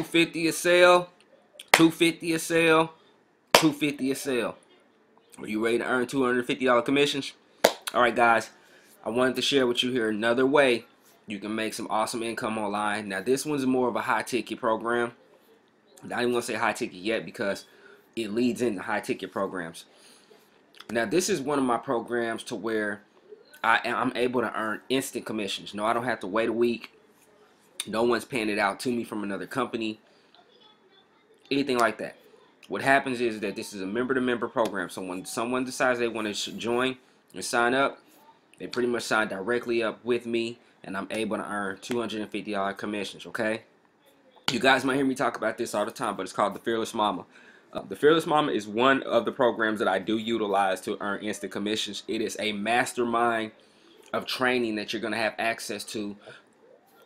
$250 a sale, $250 a sale, $250 a sale. Are you ready to earn $250 commissions? All right, guys, I wanted to share with you here another way you can make some awesome income online. Now, this one's more of a high ticket program. I don't even want to say high ticket yet because it leads into high ticket programs. Now, this is one of my programs to where I'm able to earn instant commissions. No, I don't have to wait a week. No one's paying it out to me from another company, anything like that. What happens is that this is a member-to-member program. So when someone decides they want to join and sign up, they pretty much sign directly up with me, and I'm able to earn $250 commissions, okay? You guys might hear me talk about this all the time, but it's called the Fearless Momma. The Fearless Momma is one of the programs that I do utilize to earn instant commissions. It is a mastermind of training that you're going to have access to.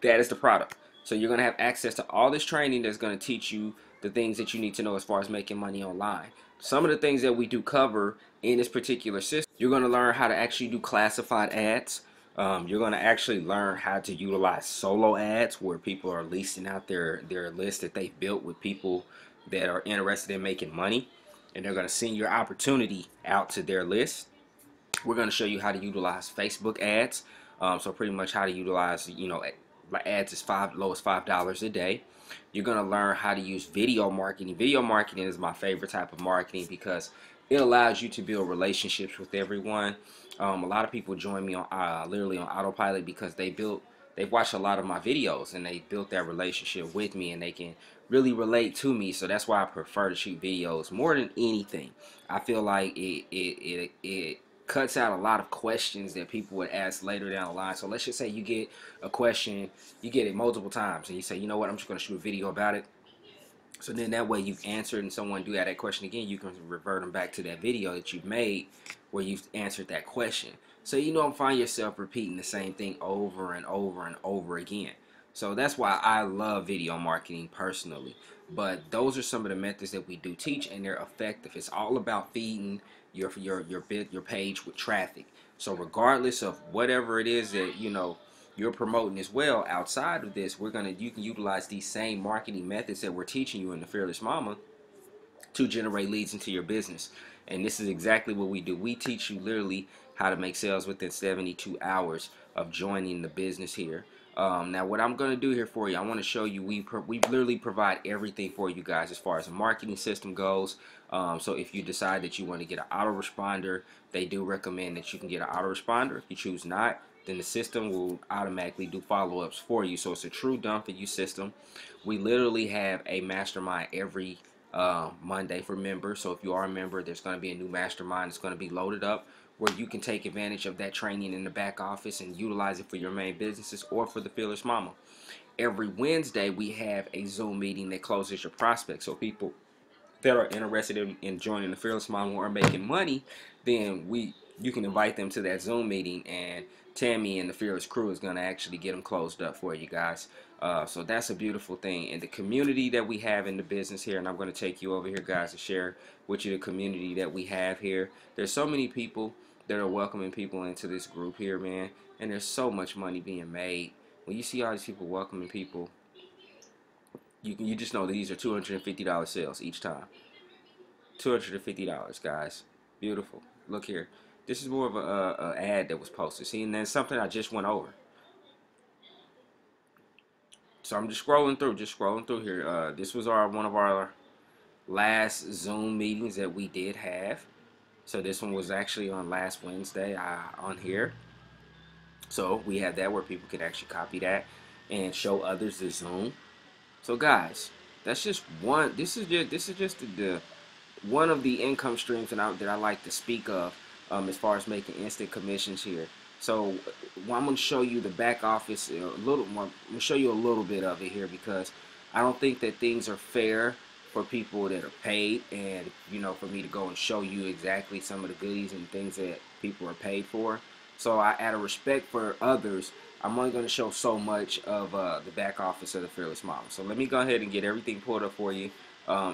That is the product. So you're going to have access to all this training that's going to teach you the things that you need to know as far as making money online. Some of the things that we do cover in this particular system, you're going to learn how to actually do classified ads. You're going to actually learn how to utilize solo ads where people are leasing out their list that they've built with people that are interested in making money, and they're going to send your opportunity out to their list. We're going to show you how to utilize Facebook ads. So pretty much how to utilize, ads is low as $5 a day. You're going to learn how to use video marketing. Video marketing is my favorite type of marketing because it allows you to build relationships with everyone. A lot of people join me on literally on autopilot because they've watched a lot of my videos and they built that relationship with me, and they can really relate to me. So that's why I prefer to shoot videos more than anything. I feel like it cuts out a lot of questions that people would ask later down the line. So let's just say you get a question, you get it multiple times, and you say, you know what, I'm just going to shoot a video about it. So then that way you've answered, and someone do that question again, you can revert them back to that video that you've made where you've answered that question. So you don't find yourself repeating the same thing over and over and over again. So that's why I love video marketing personally. But those are some of the methods that we do teach, and they're effective. It's all about feeding your page with traffic. So regardless of whatever it is that you're promoting as well outside of this, you can utilize these same marketing methods that we're teaching you in the Fearless Momma to generate leads into your business. And this is exactly what we do. We teach you literally how to make sales within 72 hours of joining the business here. Now what I'm going to do here for you, I want to show you we literally provide everything for you guys as far as a marketing system goes. So if you decide that you want to get an autoresponder, they do recommend that you can get an autoresponder. If you choose not, then the system will automatically do follow-ups for you. So it's a true done for you system. We literally have a mastermind every Monday for members. So if you are a member, there's going to be a new mastermind that's going to be loaded up where you can take advantage of that training in the back office and utilize it for your main businesses or for the Fearless Momma. Every Wednesday we have a Zoom meeting that closes your prospects. So people that are interested in joining the Fearless Momma or making money, then you can invite them to that Zoom meeting, and Tammy and the Fearless crew is going to actually get them closed up for you guys. So that's a beautiful thing. And the community that we have in the business here, and I'm going to take you over here, guys, to share with you the community that we have here. There's so many people that are welcoming people into this group here, man, and there's so much money being made. When you see all these people welcoming people, you just know that these are $250 sales each time. $250, guys. Beautiful. Look here. This is more of a ad that was posted. See, and then something I just went over. So I'm just scrolling through here. This was one of our last Zoom meetings that we did have. So this one was actually on last Wednesday on here. So we have that where people can actually copy that and show others the Zoom. So guys, that's just one. This is just the one of the income streams that I like to speak of as far as making instant commissions here. So I'm going to show you the back office a little more. I'm going to show you a little bit of it here because I don't think that things are fair for people that are paid, and for me to go and show you exactly some of the goodies and things that people are paid for. So out of respect for others, I'm only going to show so much of the back office of the Fearless Momma. So let me go ahead and get everything pulled up for you.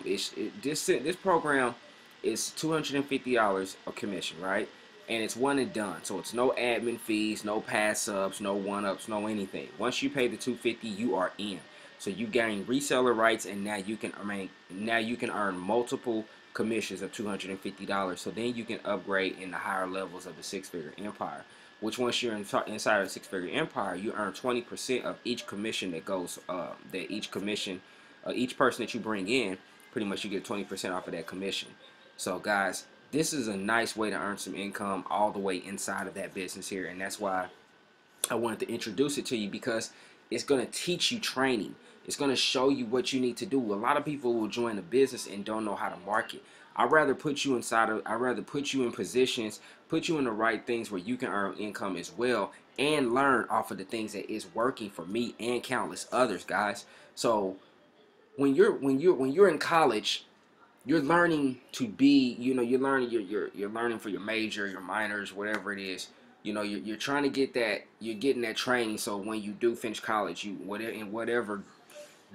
This program is $250 a commission, right? And it's one and done. So it's no admin fees, no pass ups, no one ups, no anything. Once you pay the $250, you are in. So you gain reseller rights, and now you can earn multiple commissions of $250. So then you can upgrade in the higher levels of the six-figure empire. Which once you're inside of the six-figure empire, you earn 20% of each commission that goes. Each person that you bring in, pretty much you get 20% off of that commission. So guys, this is a nice way to earn some income all the way inside of that business here, and that's why I wanted to introduce it to you, because it's going to teach you training. It's going to show you what you need to do. A lot of people will join a business and don't know how to market. I'd rather put you in positions, put you in the right things where you can earn income as well, and learn off of the things that is working for me and countless others, guys. So when you're in college, you're learning to be, you're learning for your major, your minors, whatever it is. You're trying to get that, you're getting that training, so when you do finish college, in whatever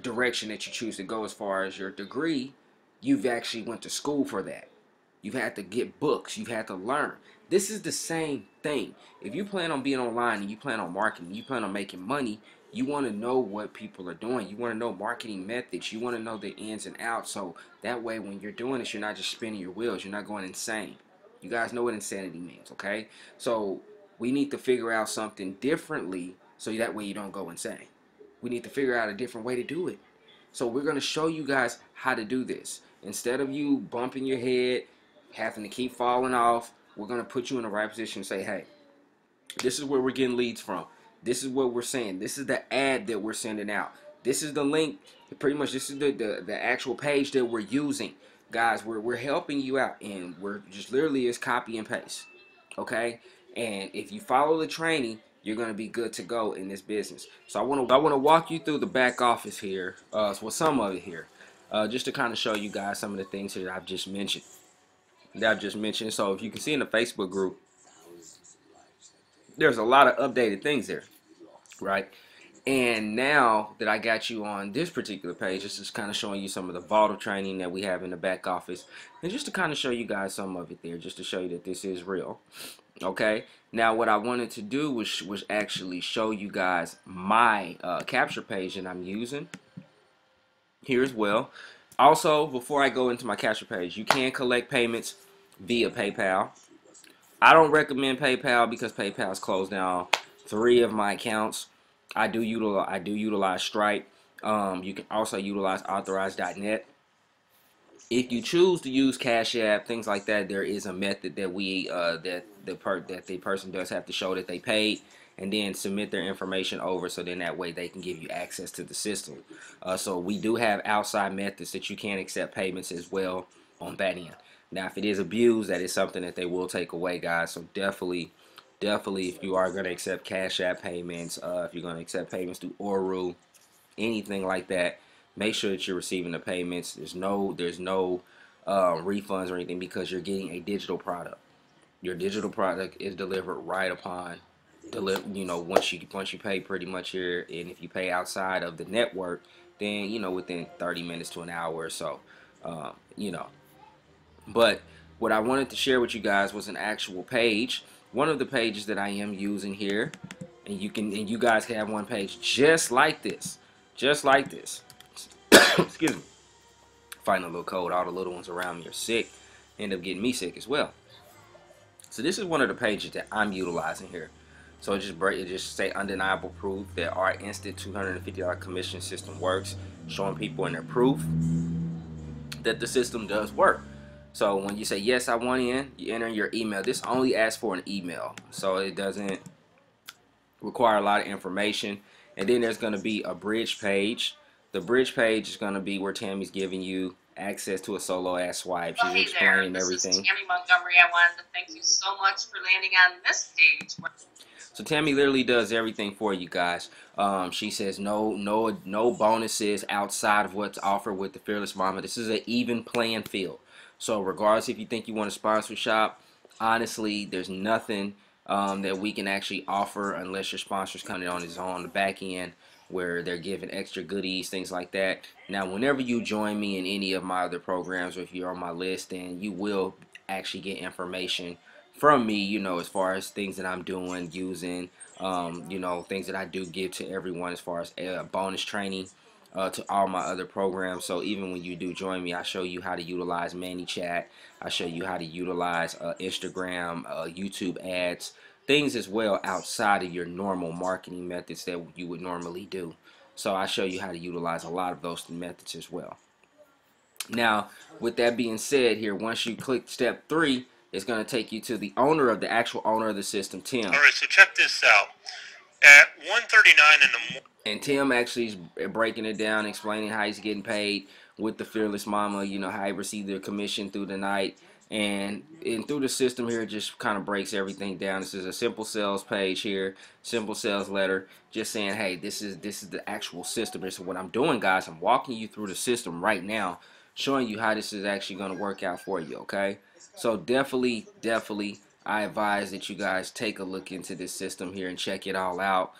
direction that you choose to go as far as your degree, you've actually went to school for that. You've had to get books. You've had to learn. This is the same thing. If you plan on being online and you plan on marketing, you plan on making money, you want to know what people are doing. You want to know marketing methods. You want to know the ins and outs. So that way when you're doing this, you're not just spinning your wheels. You're not going insane. You guys know what insanity means, okay? So we need to figure out something differently so that way you don't go insane. We need to figure out a different way to do it. So we're going to show you guys how to do this. Instead of you bumping your head, having to keep falling off, we're going to put you in the right position and say, hey, this is where we're getting leads from. This is what we're saying. This is the ad that we're sending out. This is the link. Pretty much this is the actual page that we're using. Guys, we're helping you out, and we're just literally is copy and paste. Okay? And if you follow the training, you're going to be good to go in this business. So I want to walk you through the back office here, well, some of it here, just to kind of show you guys some of the things here that I've just mentioned. So if you can see in the Facebook group, there's a lot of updated things there, right? And now that I got you on this particular page, this is kind of showing you some of the Vault training that we have in the back office, and just to kind of show you guys some of it there, just to show you that this is real. Okay, now what I wanted to do was actually show you guys my capture page that I'm using here as well. Also, before I go into my capture page, you can collect payments via PayPal. I don't recommend PayPal because PayPal's closed down 3 of my accounts. I do utilize Stripe. You can also utilize authorize.net. If you choose to use Cash App, things like that, there is a method that the person does have to show that they paid, and then submit their information over, so then that way they can give you access to the system. So we do have outside methods that you can accept payments as well on that end. Now, if it is abused, that is something that they will take away, guys. So definitely, if you are going to accept Cash App payments, if you're going to accept payments through Oru, anything like that, make sure that you're receiving the payments. There's no refunds or anything, because you're getting a digital product. Your digital product is delivered right upon once you pay pretty much here, and if you pay outside of the network, then within 30 minutes to an hour or so, But what I wanted to share with you guys was an actual page, one of the pages that I am using here, and you guys can have one page just like this, Excuse me. Fighting a little cold. All the little ones around me are sick. End up getting me sick as well. So this is one of the pages that I'm utilizing here. So it just say undeniable proof that our instant $250 commission system works, showing people in their proof that the system does work. So when you say yes, I want in, you enter your email. This only asks for an email, so it doesn't require a lot of information. And then there's going to be a bridge page. The bridge page is going to be where Tammy's giving you access to a solo ass swipe. She's explaining everything. This is Tammy Montgomery. I wanted to thank you so much for landing on this page. So Tammy literally does everything for you guys. She says no bonuses outside of what's offered with the Fearless Momma. This is an even playing field. So regardless if you think you want to sponsor shop, honestly, there's nothing that we can actually offer unless your sponsor's coming on his own the back end, where they're giving extra goodies, things like that. Now, whenever you join me in any of my other programs, or if you're on my list, then you will actually get information from me, as far as things that I'm doing, using, things that I do give to everyone as far as bonus training. to all my other programs. So even when you do join me, I show you how to utilize ManyChat. I show you how to utilize Instagram, YouTube ads, things as well outside of your normal marketing methods that you would normally do. So I show you how to utilize a lot of those methods as well. Now, with that being said here, once you click step 3, it's going to take you to the owner of the actual owner of the system, Tim. All right, so check this out. At 1:39 in the morning. And Tim actually is breaking it down, explaining how he's getting paid with the Fearless Mama, you know, how he received their commission through the night. And through the system here, it just kind of breaks everything down. This is a simple sales page here, simple sales letter, just saying, hey, this is the actual system. This is what I'm doing, guys. I'm walking you through the system right now, showing you how this is actually going to work out for you, okay? So definitely, I advise that you guys take a look into this system here and check it all out.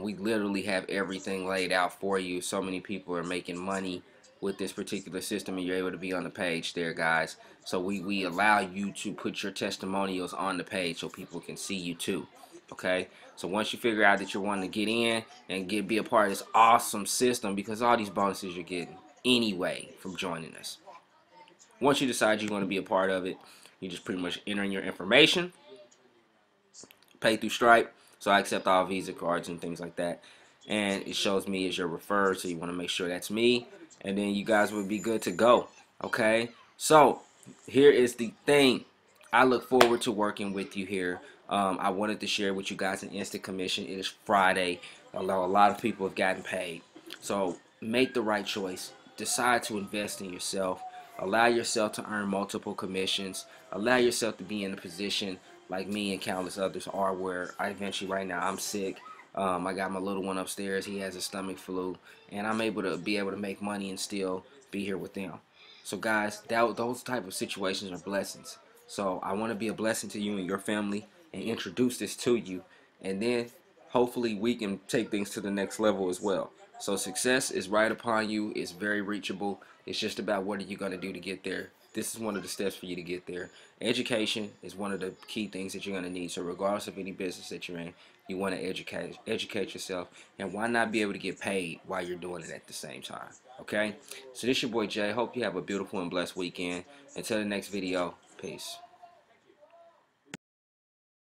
We literally have everything laid out for you. So many people are making money with this particular system, and you're able to be on the page there, guys. So we allow you to put your testimonials on the page so people can see you too. Okay, so once you figure out that you're wanting to get in and be a part of this awesome system, because all these bonuses you're getting anyway from joining us. Once you decide you want to be a part of it, you just pretty much enter in your information, pay through Stripe. So I accept all Visa cards and things like that. And it shows me as your referred, so you want to make sure that's me. And then you guys will be good to go. Okay? So, here is the thing. I look forward to working with you here. I wanted to share with you guys an instant commission. It is Friday, although a lot of people have gotten paid. So, make the right choice. Decide to invest in yourself. Allow yourself to earn multiple commissions. Allow yourself to be in a position like me and countless others are, where I eventually, right now, I'm sick. I got my little one upstairs. He has a stomach flu, and I'm able to make money and still be here with them. So guys, those type of situations are blessings. So I want to be a blessing to you and your family and introduce this to you, and then hopefully we can take things to the next level as well. So success is right upon you. It's very reachable. It's just about what are you going to do to get there. This is one of the steps for you to get there. Education is one of the key things that you're going to need. So regardless of any business that you're in, you want to educate yourself. And why not be able to get paid while you're doing it at the same time? Okay? So this is your boy Jay. Hope you have a beautiful and blessed weekend. Until the next video, peace.